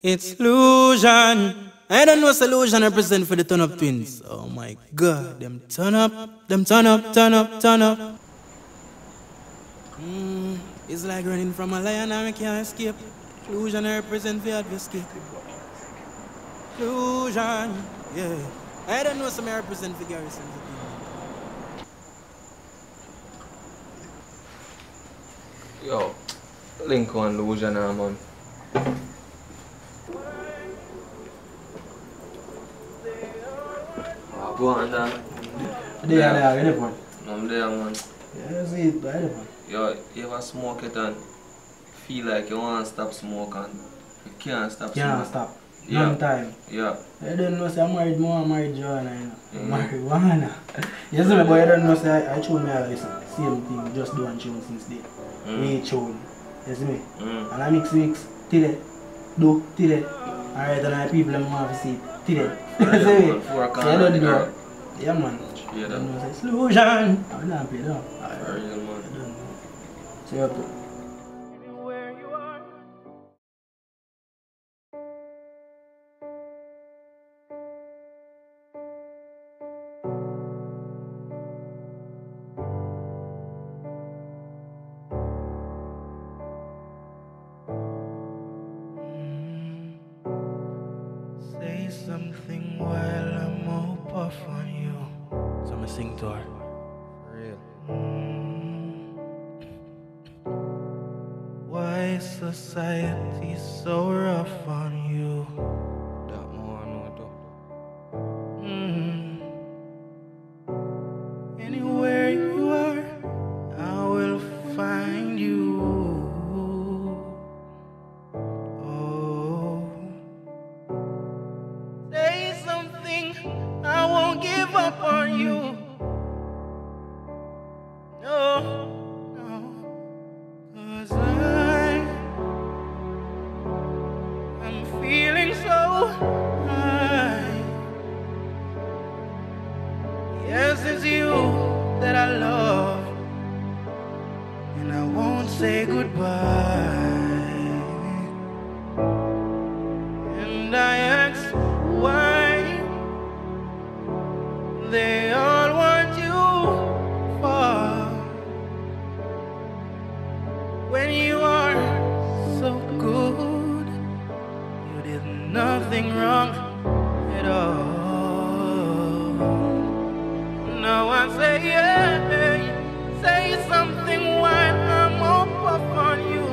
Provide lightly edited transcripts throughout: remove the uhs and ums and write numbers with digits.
It's Lusion. I don't know what Lusion represent for the turn up twins. Oh my god, them turn up, turn up. It's like running from a lion and I can't escape. Lusion represent for the escape. Lusion, yeah. I don't know what I represent for Garrison. Yo, link on Lusion now, man. Go on, Dan. There, any point? I'm there, man. Yeah, see it, any point? Yo, you ever smoke it and feel like you want to stop smoke and you can't stop Can't smoke? stop. Yeah. Long time. Yeah. I don't know, say I'm married more, I'm married Joanna, you know. Marijuana. You see me, but I don't know, say I tune me, I listen. Same thing, just do and tune since day. We tune. You see me? And I mix, till it, do, till it. Alright, and I people, I'm going to see it, till it. You see me? So I don't know. Yeah, man. Yeah, I don't know, say, it's Lusion. I don't pay them. For real, man. I don't know. So you have to. Say something while I'm all puff on you. So I'ma sing to her. For real. Why society so rough on you? That more I know too. Anywhere you are, I will find you. Oh, say something, I won't give up on you. No, no, 'cause I'm feeling so high. Yes, it's you that I love, and I won't say goodbye. And I ask why they all want you for, when you are so good, you did nothing wrong at all. Now I say, yeah, say something while I'm up on you.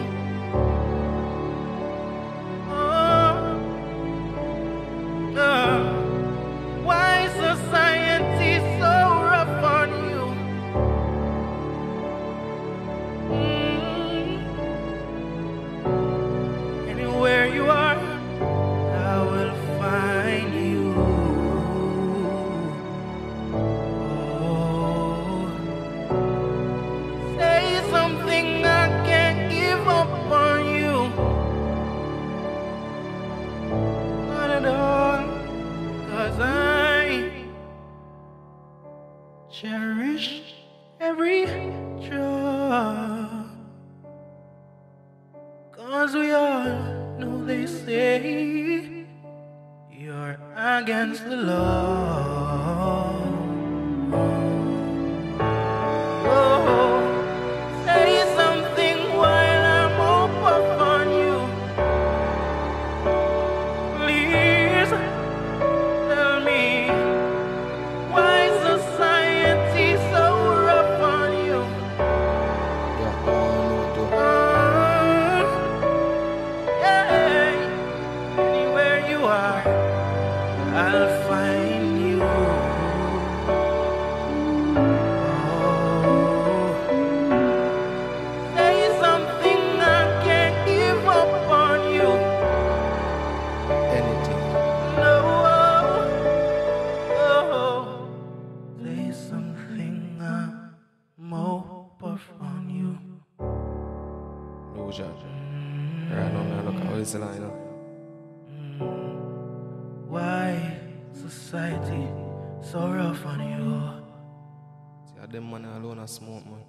Why society so rough on you? Anywhere you are, I will find you. Oh, say something, I can't give up on you. Not at all, 'cause I cherish every drop. 'Cause we all know they say you're against the law. Oh, say something while I'm up on you. Please tell me, why society so rough on you? That more I know too. Yeah, anywhere you are, I'll find you. Oh, say something, I can't give up on you. Anything. No, oh, say something, I'm up on you. Lusion. Right now, I look at listen, you know. Why society so rough on you? See, them man alone a smoke, man.